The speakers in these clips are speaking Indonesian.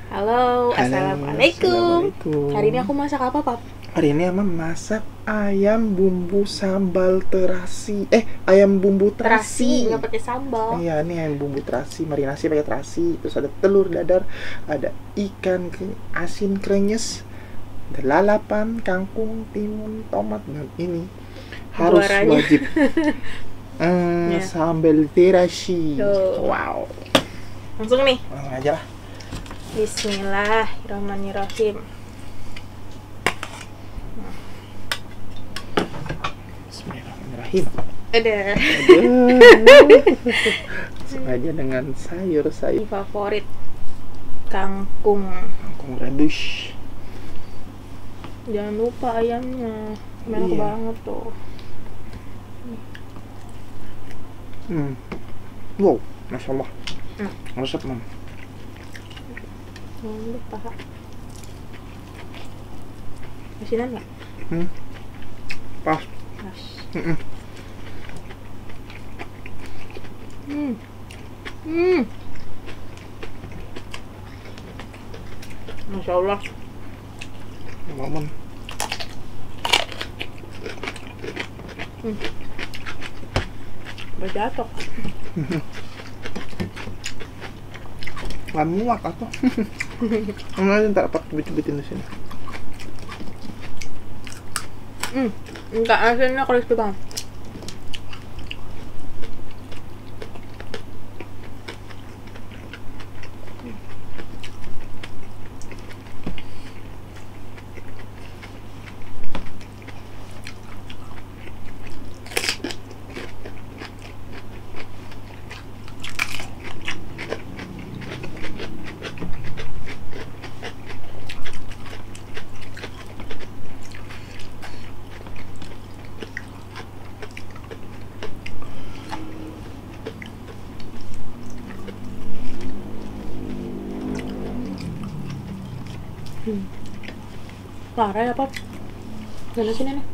Halo, assalamualaikum. Assalamualaikum. Hari ini aku masak apa, Pap? Hari ini Ama masak ayam bumbu sambal terasi. Ayam bumbu terasi. Nggak pakai sambal. Iya, ini ayam bumbu terasi, marinasi pakai terasi. Terus ada telur dadar, ada ikan asin krenyes, ada lalapan, kangkung, timun, tomat, dan ini harus Juaranya. wajib. Ya. Sambal terasi. Tuh. Wow. Langsung nih. Langsung aja lah. Bismillahirrahmanirrahim. Bismillahirrahmanirrahim. Ada. Sengaja dengan sayur-sayur Favorit kangkung. kangkung rebus. Jangan lupa ayamnya. Enak Iya. banget tuh. Wow, masya Allah. Hmm. Resep mam. Jangan lupa. Asinan nggak? Pas. Pas. Mm-mm. Masya Allah. Mamon. Berjatuh. Nggak muak atau? Nanti ntar apa cubit-cubitin di sini. Enggak, asinnya crispy banget. Parah ya, Pap. Mana sini nih?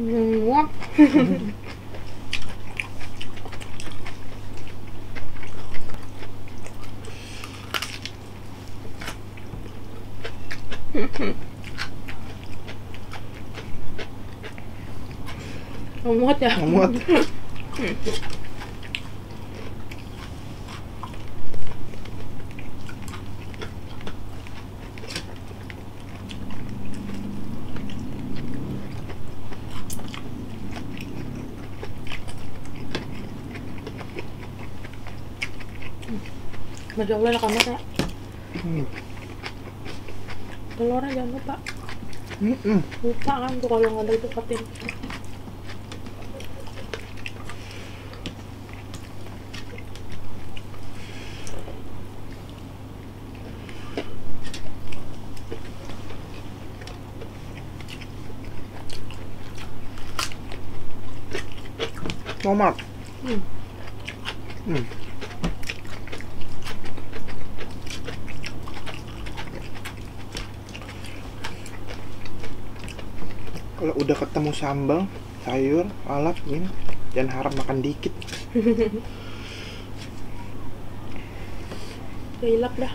Muak. Muat ya? Muat. Masya Allah, enak banget ya. Telurnya jangan lupa. Lupa kan tuh kalau nggak ada itu patin. Tomat. Kalau udah ketemu sambal, sayur, lalap, ini jangan harap makan dikit. Hilap dah.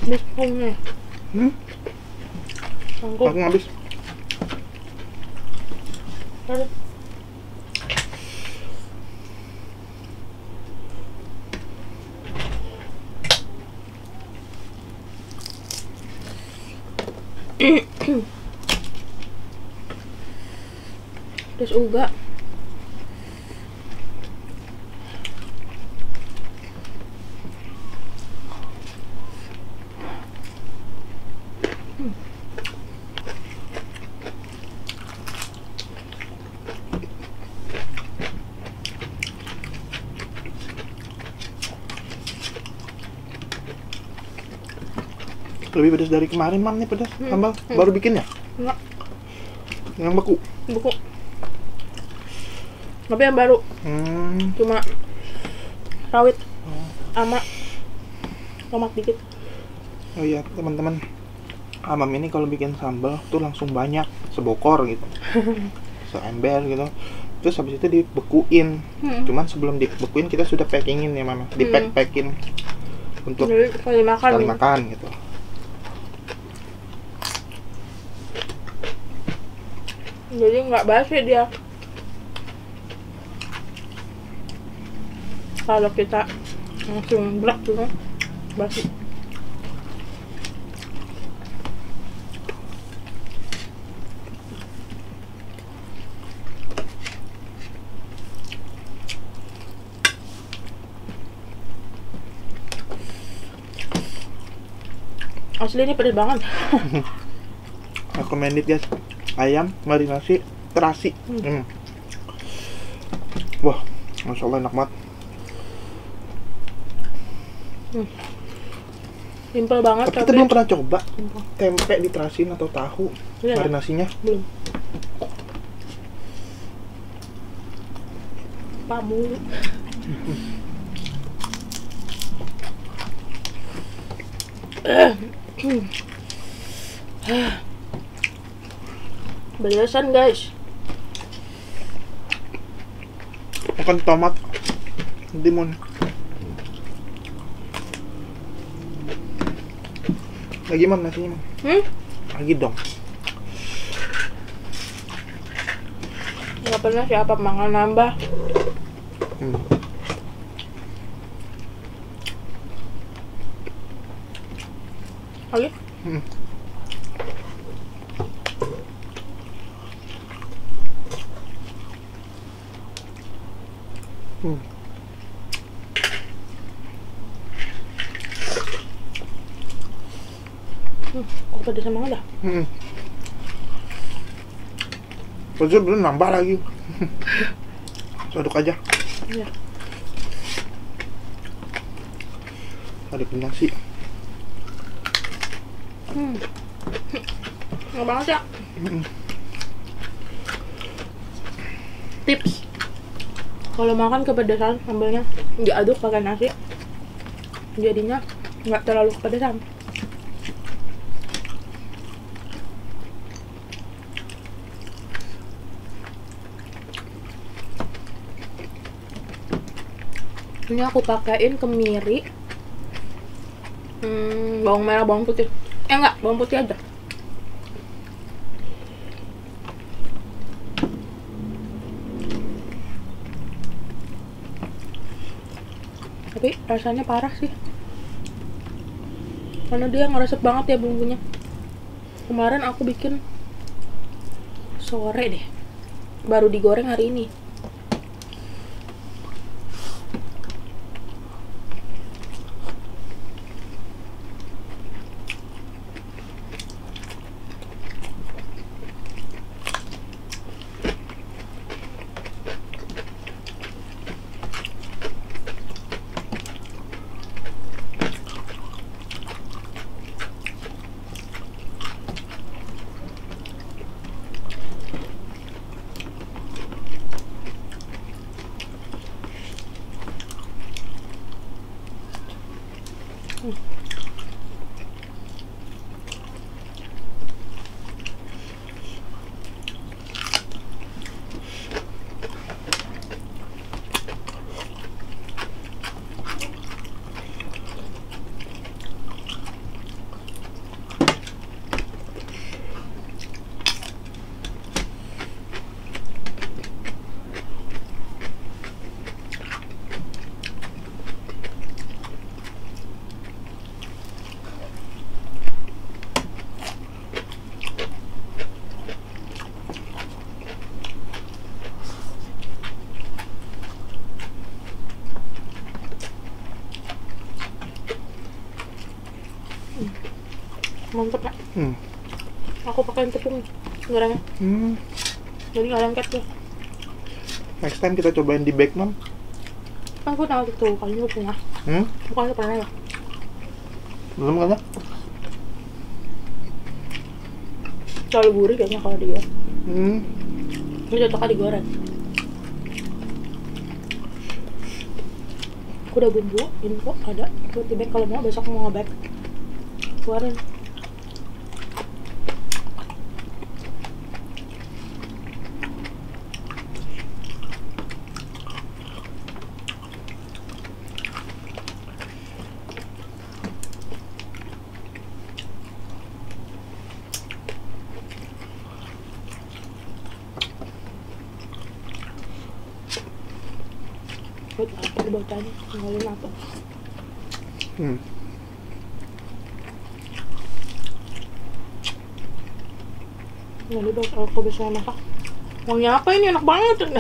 Biskuitnya. Aku Sanggup. habis. Aduh. Terus uga. Lebih pedas dari kemarin, Mam, nih pedas. Sambal baru bikin ya? Enggak, Yang beku. buku. Tapi yang baru cuma rawit sama tomat dikit. Oh iya, teman-teman. Mam ini kalau bikin sambal tuh langsung banyak, sebokor gitu. Seember gitu. Terus habis itu dibekuin. Cuman sebelum dibekuin kita sudah packingin ya, Mama. Dipack-packin untuk Jadi sekali makan. sekali makan gitu. Jadi nggak basi dia. Kalau kita langsung blak gitu, basi. Asli ini pedes banget. Recommended guys. Ayam marinasi terasi. Wah, masya Allah enak banget. Simple banget. Tapi kita belum pernah coba Simple. tempe diterasin atau tahu Iya. marinasinya. Belum. Pamu. Belasan guys. Makan tomat timun. Lagi, Mam, nasinya, Mam. Lagi dong. Nggak pernah siapa makan nambah. Lagi? Kok pedes banget dah? Terus belum nambah lagi. Aduk aja. Iya. Aduk nasi. Nggak banget ya. Tips kalau makan kepedesan sambalnya diaduk pakai nasi, jadinya nggak terlalu kepedesan. Ini aku pakein kemiri, bawang merah, bawang putih. Enggak, bawang putih aja. Tapi rasanya parah sih, karena dia ngeresep banget ya bumbunya. Kemarin aku bikin sore deh, baru digoreng hari ini. Mantep ya. Hmm. Aku pakai tepung gorengnya. Jadi nggak lengket tuh. Next time kita cobain di bake, Mam. Aku tahu tuh kali ini punya. Bukan pernah ya. Belum kan ya? Terlalu gurih kayaknya kalau dia. Ini cocoknya digoreng. Aku udah bumbu, info ada buat di bake kalau mau besok mau nge-bake. Keluarin. Buat apa bacanya? Tinggalin apa? Nanti dong kalau aku bisa masak. Wangi apa ini enak banget.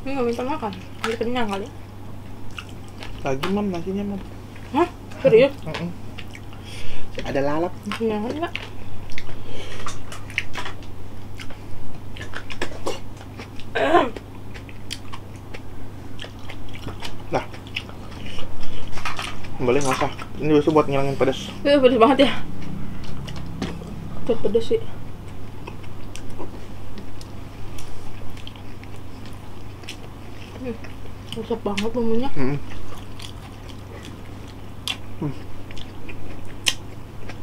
Ini nggak minta makan. Ini kenyang kali. Lagi, Mam, nasinya, Mam. Hah? Serius? Ada lalap. Kenyang enggak? Lah. Kembali nggak usah. Ini biasa buat ngilangin pedas. Pedes banget ya. Pedes sih. Resep banget bumbunya.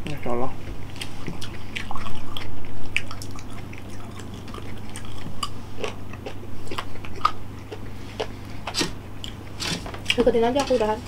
Masya Allah. Deketin aja aku udahan.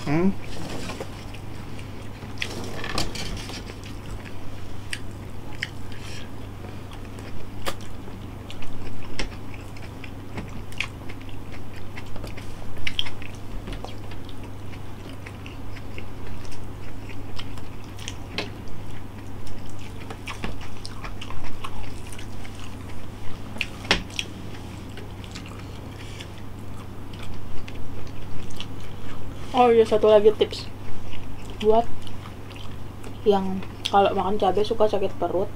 Oh iya, satu lagi tips buat yang kalau makan cabai suka sakit perut,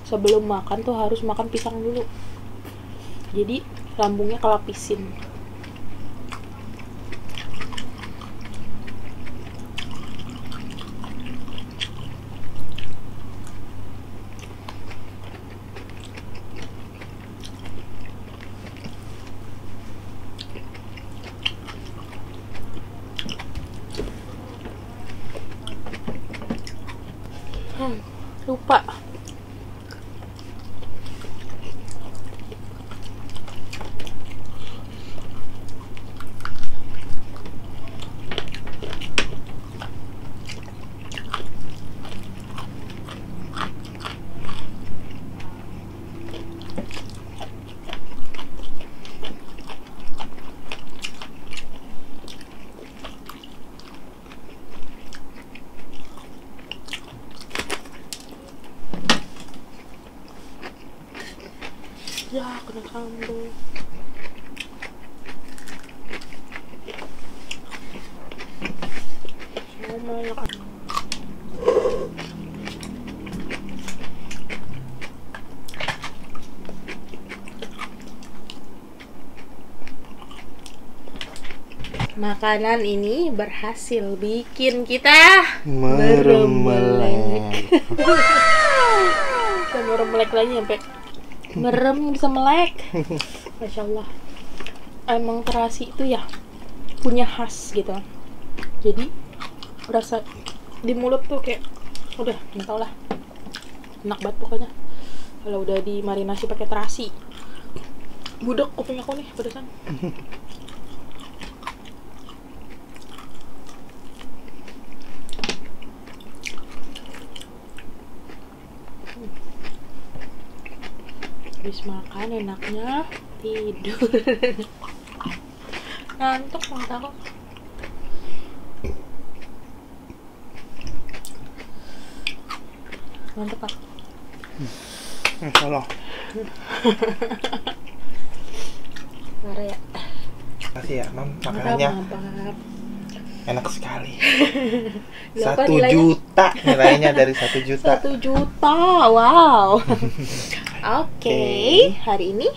sebelum makan tuh harus makan pisang dulu. Jadi lambungnya kelapisin. Lupa. Ya, kena sambal. Makanan ini berhasil bikin kita Meremelek. Kita merem-melek lagi sampai merem bisa melek. Masya Allah. Emang terasi itu ya punya khas gitu. Jadi rasa di mulut tuh kayak udah nggak tau lah, enak banget pokoknya kalau udah dimarinasi pakai terasi. Budek kuping aku nih pedesan. Habis makan enaknya tidur. Ngantuk banget aku. Mantep Pak. Masya Allah. Marah ya. Makasih ya, Mam, makanannya. Mantap. Enak sekali. Berapa 1 nilainya? juta nilainya dari 1 juta. 1 juta, wow. Oke, hari ini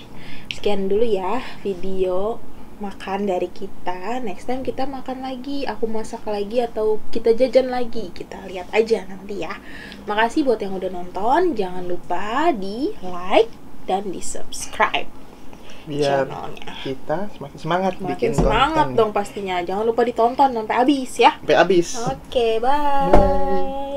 sekian dulu ya video makan dari kita. Next time kita makan lagi, aku masak lagi atau kita jajan lagi, kita lihat aja nanti ya. Makasih buat yang udah nonton, jangan lupa di like dan di subscribe Biar channelnya. kita semakin semangat Makin bikin semangat konten. dong pastinya. Jangan lupa ditonton sampai habis ya. Sampai habis. Oke, bye. Bye.